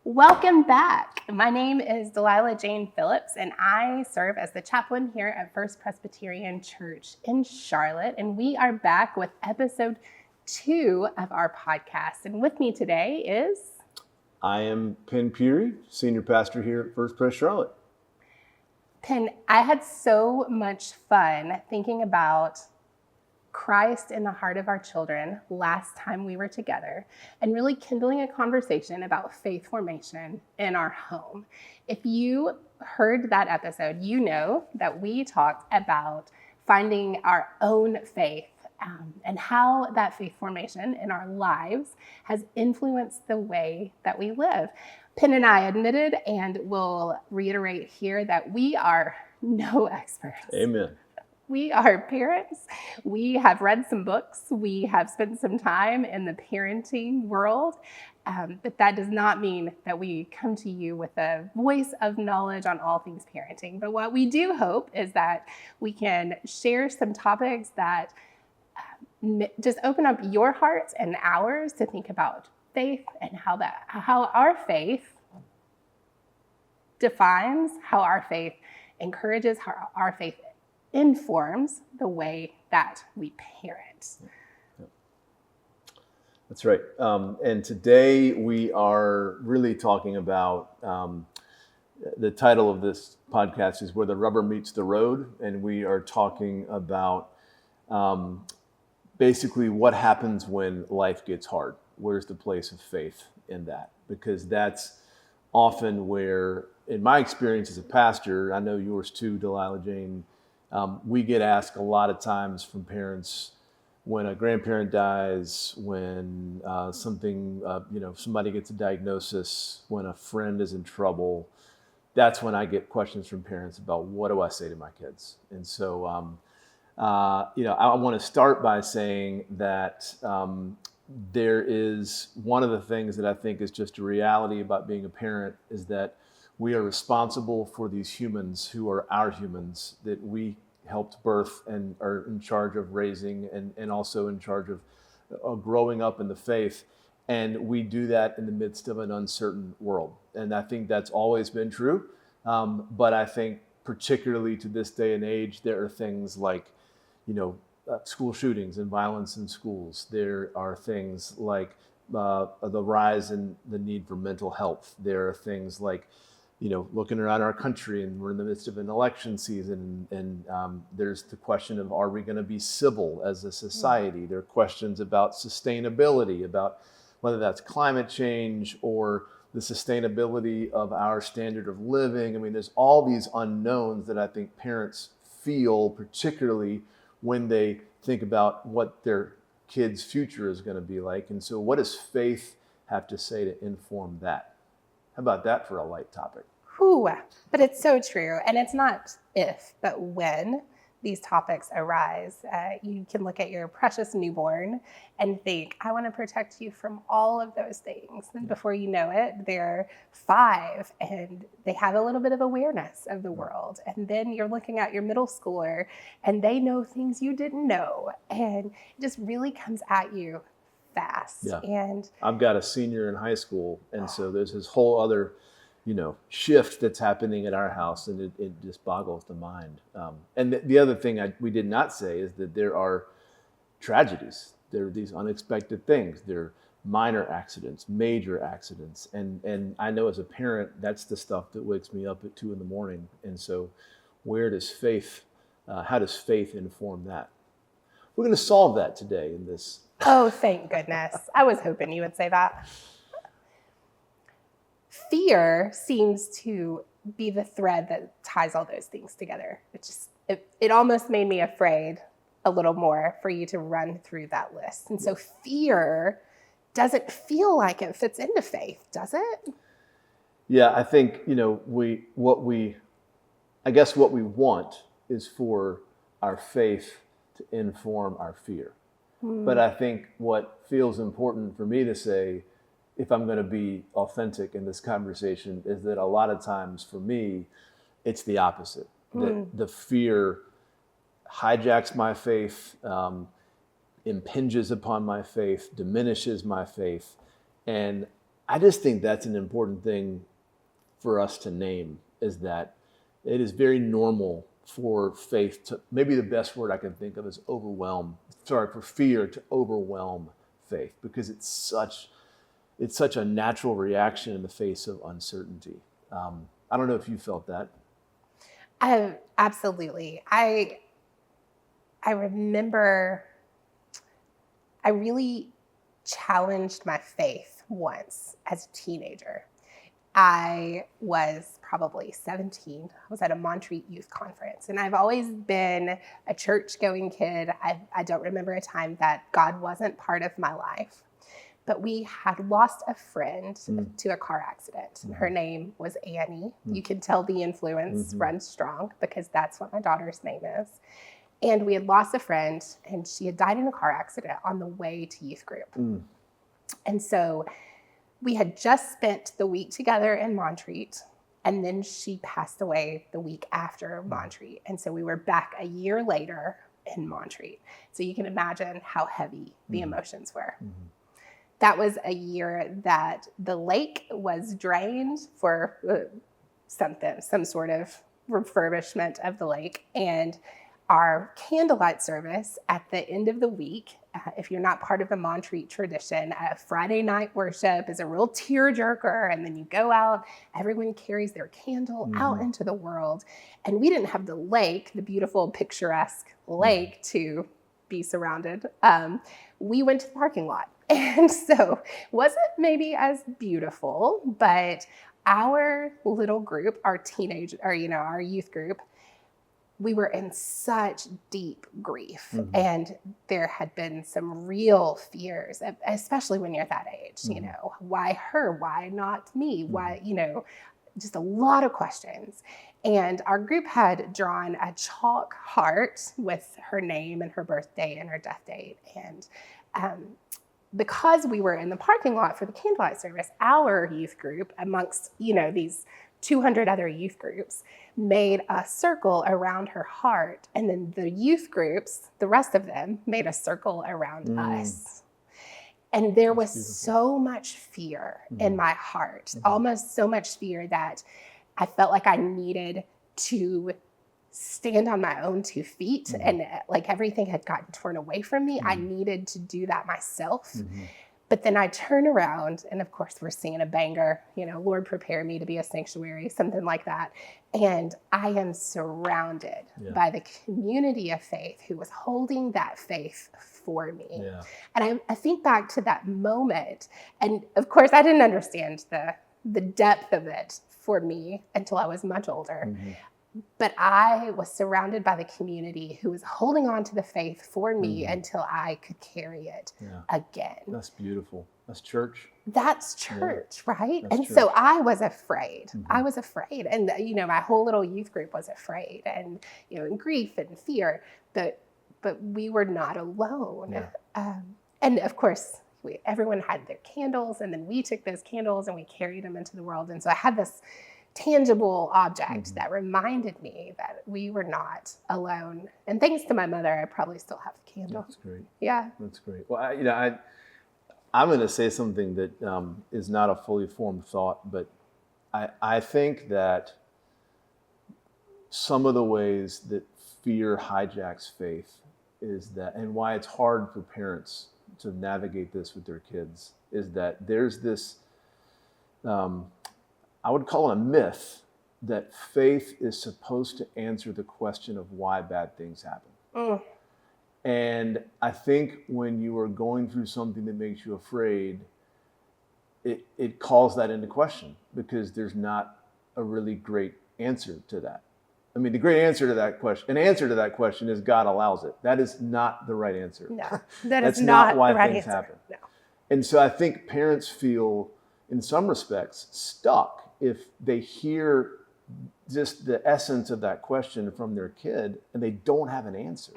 Welcome back. My name is Delilah Jane Phillips, and I serve as the chaplain here at First Presbyterian Church in Charlotte. And we are back with episode 2 of our podcast. And with me today is... I am Pen Peary, senior pastor here at First Pres Charlotte. Pen, I had so much fun thinking about Christ in the heart of our children last time we were together and really kindling a conversation about faith formation in our home. If you heard that episode, you know that we talked about finding our own faith and how that faith formation in our lives has influenced the way that we live. Penn and I admitted and will reiterate here that we are no experts. Amen. We are parents. We have read some books. We have spent some time in the parenting world, but that does not mean that we come to you with a voice of knowledge on all things parenting. But what we do hope is that we can share some topics that just open up your hearts and ours to think about faith and how our faith defines, how our faith encourages, how our faith informs the way that we parent. That's right. And today we are really talking about, the title of this podcast is Where the Rubber Meets the Road. And we are talking about basically what happens when life gets hard. Where's the place of faith in that? Because that's often where, in my experience as a pastor, I know yours too, Delilah Jane, we get asked a lot of times from parents when a grandparent dies, when somebody gets a diagnosis, when a friend is in trouble. That's when I get questions from parents about what do I say to my kids. And so, I want to start by saying that there is one of the things that I think is just a reality about being a parent is that we are responsible for these humans who are our humans that we helped birth and are in charge of raising and also in charge of growing up in the faith. And we do that in the midst of an uncertain world. And I think that's always been true. But I think particularly to this day and age, there are things like, school shootings and violence in schools. There are things like the rise in the need for mental health. There are things like looking around our country, and we're in the midst of an election season, and there's the question of, are we going to be civil as a society? There are questions about sustainability, about whether that's climate change or the sustainability of our standard of living. I mean, there's all these unknowns that I think parents feel, particularly when they think about what their kids' future is going to be like. And so what does faith have to say to inform that? How about that for a light topic? Ooh, but it's so true. And it's not if, but when these topics arise. You can look at your precious newborn and think, I want to protect you from all of those things. And before you know it, they're 5 and they have a little bit of awareness of the world. And then you're looking at your middle schooler and they know things you didn't know. And it just really comes at you fast. Yeah. And I've got a senior in high school, and so there's this whole other, shift that's happening at our house, and it just boggles the mind. And the other thing we did not say is that there are tragedies. There are these unexpected things. There are minor accidents, major accidents, and I know as a parent, that's the stuff that wakes me up at 2 a.m. And so, how does faith inform that? We're going to solve that today in this. Oh, thank goodness. I was hoping you would say that. Fear seems to be the thread that ties all those things together. It almost made me afraid a little more for you to run through that list. And so fear doesn't feel like it fits into faith, does it? Yeah, I think, what we want is for our faith to inform our fear. But I think what feels important for me to say, if I'm going to be authentic in this conversation, is that a lot of times for me, it's the opposite. That the fear hijacks my faith, impinges upon my faith, diminishes my faith. And I just think that's an important thing for us to name, is that it is very normal for faith to, maybe the best word I can think of is for fear to overwhelm faith, because it's such a natural reaction in the face of uncertainty. I don't know if you felt that. Absolutely. I remember I really challenged my faith once as a teenager. I was probably 17. I was at a Montreat youth conference, and I've always been a church-going kid. I don't remember a time that God wasn't part of my life. But we had lost a friend to a car accident, and her name was Annie. You can tell the influence runs strong, because that's what my daughter's name is. And we had lost a friend, and she had died in a car accident on the way to youth group. And so we had just spent the week together in Montreat, and then she passed away the week after Montreat. And so we were back a year later in Montreat. So you can imagine how heavy the emotions were. That was a year that the lake was drained for some sort of refurbishment of the lake. And our candlelight service at the end of the week, if you're not part of the Montreat tradition, Friday night worship is a real tearjerker. And then you go out, everyone carries their candle out into the world. And we didn't have the lake, the beautiful, picturesque lake to be surrounded. We went to the parking lot. And so it wasn't maybe as beautiful, but our little group, our youth group, we were in such deep grief. And there had been some real fears, especially when you're that age, why her, why not me? Why, just a lot of questions. And our group had drawn a chalk heart with her name and her birthday and her death date. And because we were in the parking lot for the candlelight service, our youth group, amongst, these 200 other youth groups, made a circle around her heart. And then the youth groups, the rest of them, made a circle around us. And there was so much fear in my heart, almost so much fear that I felt like I needed to stand on my own 2 feet, and like everything had gotten torn away from me. I needed to do that myself. But then I turn around, and of course we're singing a banger, Lord, prepare me to be a sanctuary, something like that. And I am surrounded by the community of faith who was holding that faith for me. And I think back to that moment, and of course I didn't understand the depth of it for me until I was much older. But I was surrounded by the community who was holding on to the faith for me until I could carry it again. That's beautiful. That's church. That's church, right? That's and church. So I was afraid. I was afraid. And, my whole little youth group was afraid, and, in grief and fear. But we were not alone. And of course, everyone had their candles, and then we took those candles and we carried them into the world. And so I had this tangible object that reminded me that we were not alone. And thanks to my mother, I probably still have the candle. That's great. Yeah. That's great. Well, I'm going to say something that is not a fully formed thought, but I think that some of the ways that fear hijacks faith is that, and why it's hard for parents to navigate this with their kids, is that there's this, I would call it a myth, that faith is supposed to answer the question of why bad things happen. And I think when you are going through something that makes you afraid, it calls that into question, because there's not a really great answer to that. I mean, the great answer to that question, an answer to that question, is God allows it. That is not the right answer. No, that's not why the right things answer. happen. No. And so I think parents feel, in some respects, stuck if they hear just the essence of that question from their kid and they don't have an answer.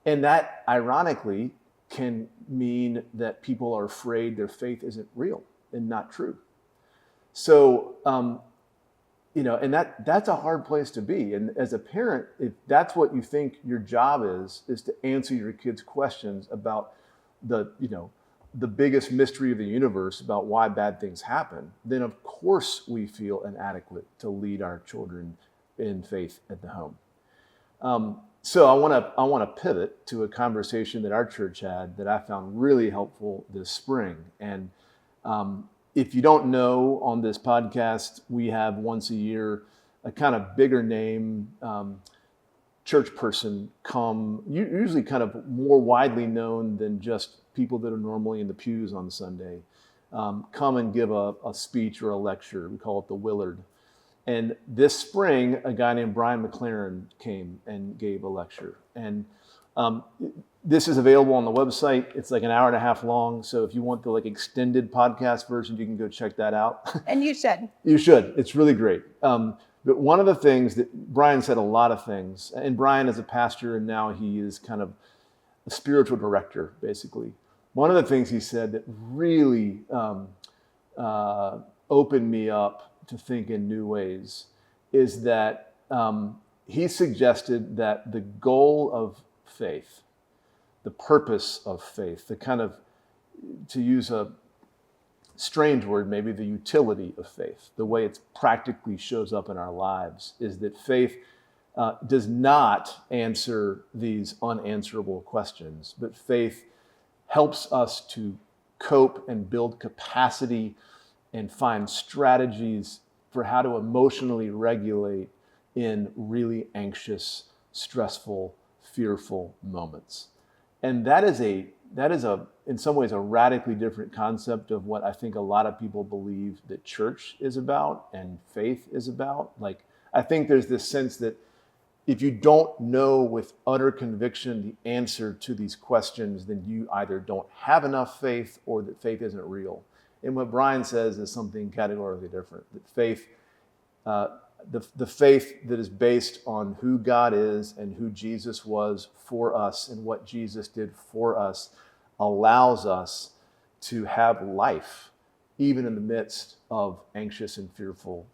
And that, ironically, can mean that people are afraid their faith isn't real and not true. So, and that's a hard place to be. And as a parent, if that's what you think your job is to answer your kids' questions about the the biggest mystery of the universe about why bad things happen, then of course we feel inadequate to lead our children in faith at the home. So I want to pivot to a conversation that our church had that I found really helpful this spring. And if you don't know, on this podcast, we have once a year a kind of bigger name church person come, usually kind of more widely known than just people that are normally in the pews on Sunday, come and give a speech or a lecture. We call it the Willard. And this spring, a guy named Brian McLaren came and gave a lecture. And this is available on the website. It's like an hour and a half long. So if you want the like extended podcast version, you can go check that out. And you should. You should. It's really great. But one of the things that Brian said, a lot of things, and Brian is a pastor and now he is kind of a spiritual director, basically. One of the things he said that really opened me up to think in new ways is that he suggested that the goal of faith, the purpose of faith, the kind of, to use a strange word, maybe the utility of faith, the way it practically shows up in our lives, is that faith does not answer these unanswerable questions, but faith helps us to cope and build capacity and find strategies for how to emotionally regulate in really anxious, stressful, fearful moments. And that is in some ways a radically different concept of what I think a lot of people believe that church is about and faith is about. Like, I think there's this sense that if you don't know with utter conviction the answer to these questions, then you either don't have enough faith or that faith isn't real. And what Brian says is something categorically different, that faith, the faith that is based on who God is and who Jesus was for us and what Jesus did for us, allows us to have life, even in the midst of anxious and fearful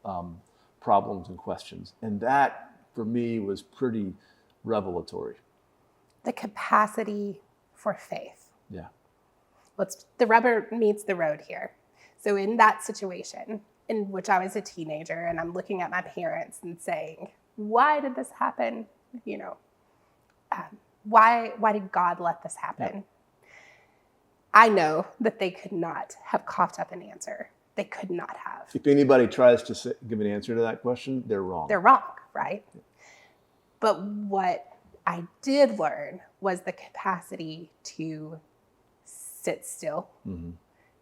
problems and questions. And that, for me, was pretty revelatory. The capacity for faith. Yeah. The rubber meets the road here. So in that situation, in which I was a teenager, and I'm looking at my parents and saying, why did this happen? Why did God let this happen? Yeah. I know that they could not have coughed up an answer. They could not have. If anybody tries to give an answer to that question, they're wrong. They're wrong, right? Yeah. But what I did learn was the capacity to sit still, mm-hmm.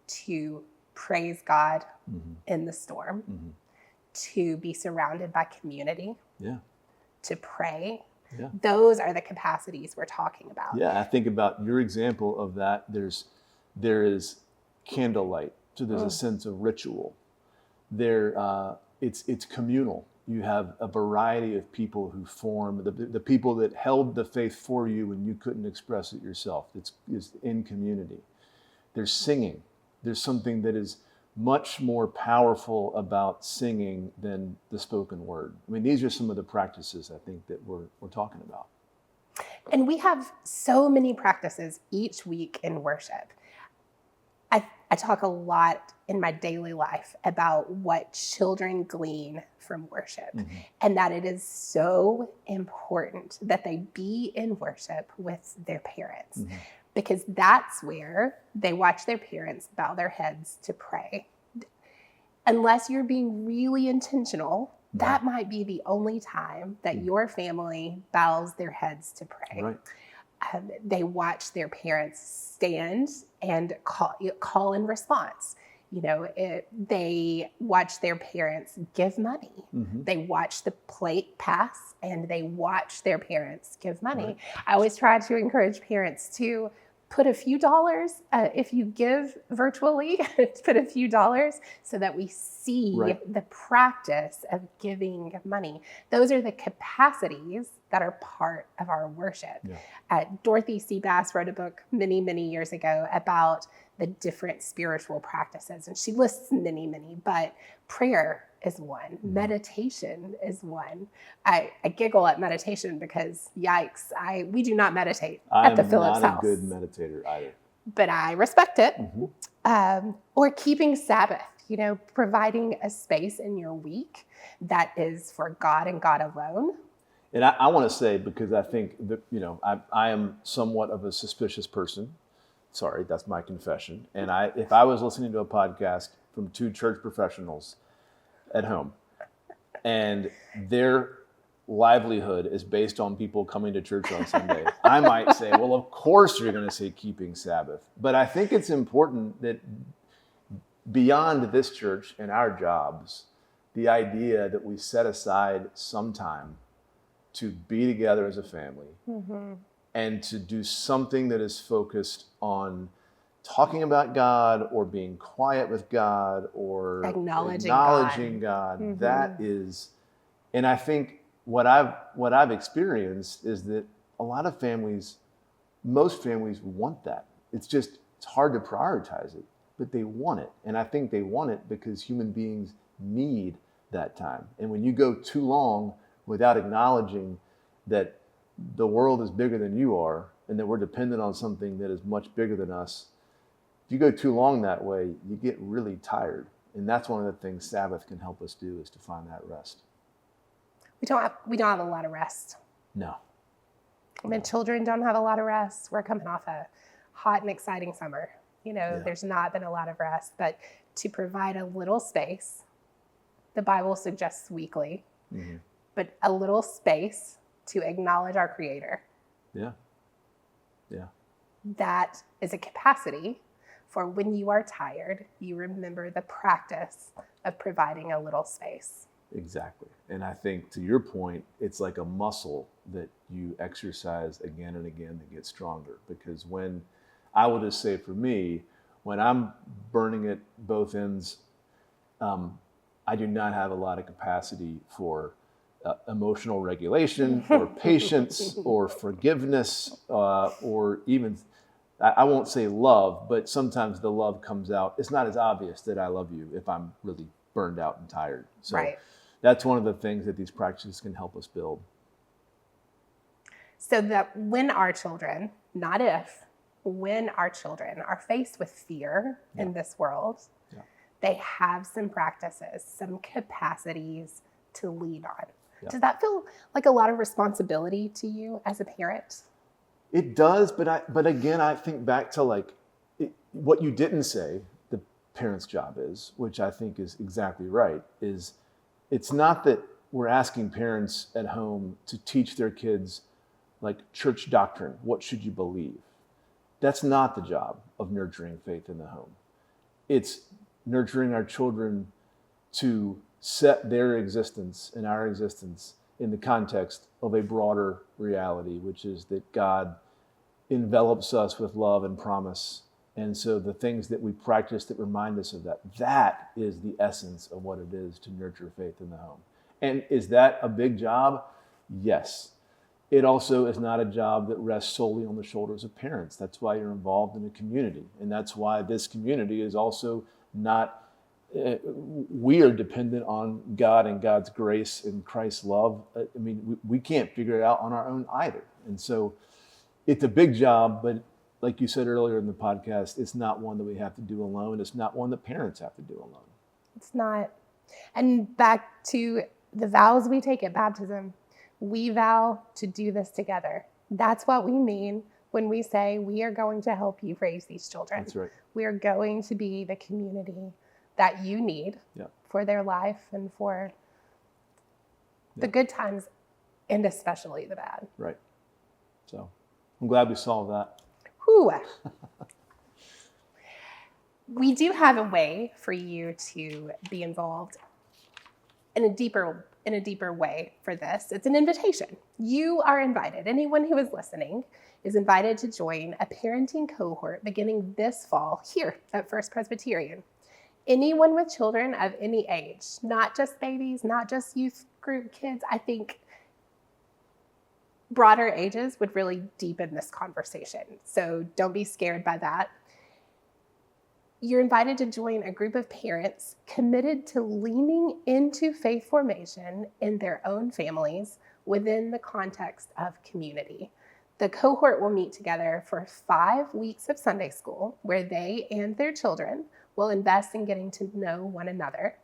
to praise God mm-hmm. in the storm, mm-hmm. to be surrounded by community, yeah. to pray. Yeah. Those are the capacities we're talking about. Yeah, I think about your example of that. There is candlelight, so there's a sense of ritual. It's communal. You have a variety of people who form, the people that held the faith for you when you couldn't express it yourself. It's in community. There's singing. There's something that is much more powerful about singing than the spoken word. I mean, these are some of the practices I think that we're talking about. And we have so many practices each week in worship. I talk a lot in my daily life about what children glean from worship, mm-hmm. and that it is so important that they be in worship with their parents, mm-hmm. because that's where they watch their parents bow their heads to pray. Unless you're being really intentional, mm-hmm. that might be the only time that mm-hmm. your family bows their heads to pray. Right. They watch their parents stand and call in response. They watch their parents give money. Mm-hmm. They watch the plate pass and they watch their parents give money. Right. I always try to encourage parents to put a few dollars, if you give virtually, put a few dollars so that we see right. the practice of giving money. Those are the capacities that are part of our worship. Yeah. Dorothy C. Bass wrote a book many, many years ago about the different spiritual practices. And she lists many, but prayer is one. Mm-hmm. Meditation is one. I giggle at meditation because, yikes, we do not meditate at the Phillips house. I'm not a good meditator either. but I respect it. Mm-hmm. Or keeping Sabbath, providing a space in your week that is for God and God alone. And I want to say, because I think that, I am somewhat of a suspicious person. Sorry, that's my confession. And if I was listening to a podcast from two church professionals at home, and their livelihood is based on people coming to church on Sunday, I might say, well, of course you're going to say keeping Sabbath. But I think it's important that beyond this church and our jobs, the idea that we set aside some time to be together as a family, mm-hmm. and to do something that is focused on talking about God or being quiet with God or acknowledging God. Mm-hmm. That is, and I think what I've experienced is that a lot of families, most families want that. It's hard to prioritize it, but they want it. And I think they want it because human beings need that time. And when you go too long without acknowledging that the world is bigger than you are and that we're dependent on something that is much bigger than us, if you go too long that way, you get really tired. And that's one of the things Sabbath can help us do, is to find that rest. We don't have a lot of rest. No. The children don't have a lot of rest. We're coming off a hot and exciting summer. There's not been a lot of rest, but to provide a little space, the Bible suggests weekly, mm-hmm. but a little space to acknowledge our Creator. Yeah. Yeah. That is a capacity for when you are tired, you remember the practice of providing a little space. Exactly. And I think, to your point, it's like a muscle that you exercise again and again to get stronger. Because I will just say, for me, when I'm burning at both ends, I do not have a lot of capacity for emotional regulation or patience or forgiveness, or even, I won't say love, but sometimes the love comes out. It's not as obvious that I love you if I'm really burned out and tired. So right. That's one of the things that these practices can help us build. So that when our children, not if, when our children are faced with fear in this world, they have some practices, some capacities to lean on. Yeah. Does that feel like a lot of responsibility to you as a parent? It does, but again, I think back to what you didn't say the parent's job is, which I think is exactly right, is it's not that we're asking parents at home to teach their kids church doctrine. What should you believe? That's not the job of nurturing faith in the home. It's nurturing our children to set their existence and our existence in the context of a broader reality, which is that God envelops us with love and promise. And so the things that we practice that remind us of that is the essence of what it is to nurture faith in the home. And is that a big job? Yes. It also is not a job that rests solely on the shoulders of parents. That's why you're involved in a community. And that's why this community is also not, we are dependent on God and God's grace and Christ's love. I mean, we can't figure it out on our own either. And so it's a big job, but like you said earlier in the podcast, it's not one that we have to do alone. It's not one that parents have to do alone. It's not. And back to the vows we take at baptism, we vow to do this together. That's what we mean when we say we are going to help you raise these children. That's right. We are going to be the community that you need for their life and for the good times and especially the bad. Right. So I'm glad we solved that. Whew. We do have a way for you to be involved in a deeper way for this. It's an invitation. You are invited. Anyone who is listening is invited to join a parenting cohort beginning this fall here at First Presbyterian. Anyone with children of any age, not just babies, not just youth group kids. I think broader ages would really deepen this conversation. So don't be scared by that. You're invited to join a group of parents committed to leaning into faith formation in their own families within the context of community. The cohort will meet together for 5 weeks of Sunday school where they and their children will invest in getting to know one another.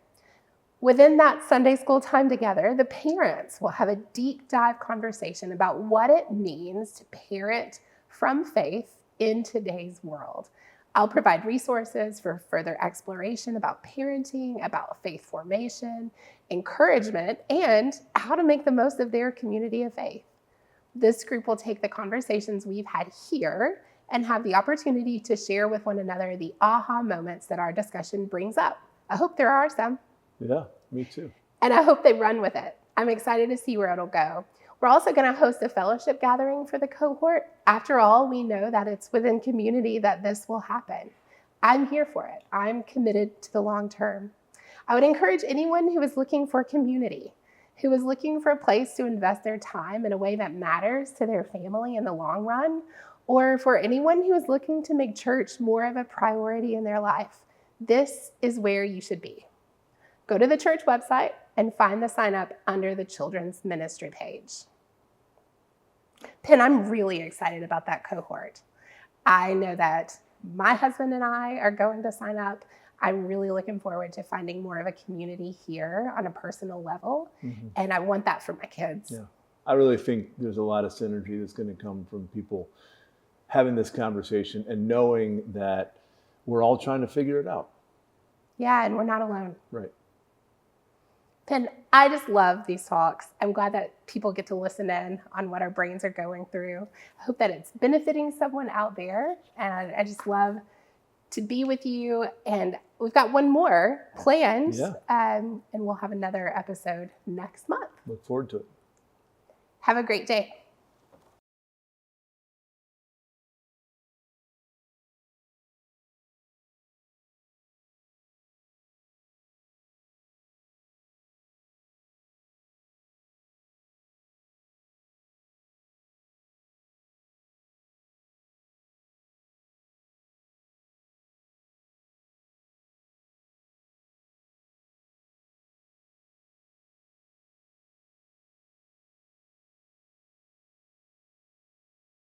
Within that Sunday school time together, the parents will have a deep dive conversation about what it means to parent from faith in today's world. I'll provide resources for further exploration about parenting, about faith formation, encouragement, and how to make the most of their community of faith. This group will take the conversations we've had here and have the opportunity to share with one another the aha moments that our discussion brings up. I hope there are some. Yeah, me too. And I hope they run with it. I'm excited to see where it'll go. We're also going to host a fellowship gathering for the cohort. After all, we know that it's within community that this will happen. I'm here for it. I'm committed to the long term. I would encourage anyone who is looking for community, who is looking for a place to invest their time in a way that matters to their family in the long run, or for anyone who is looking to make church more of a priority in their life. This is where you should be. Go to the church website and find the sign up under the children's ministry page. Pen, I'm really excited about that cohort. I know that my husband and I are going to sign up. I'm really looking forward to finding more of a community here on a personal level. And I want that for my kids. Yeah. I really think there's a lot of synergy that's going to come from people having this conversation and knowing that we're all trying to figure it out. Yeah, and we're not alone. Right. Pen, I just love these talks. I'm glad that people get to listen in on what our brains are going through. I hope that it's benefiting someone out there. And I just love to be with you. And we've got one more planned. Yeah. And we'll have another episode next month. Look forward to it. Have a great day.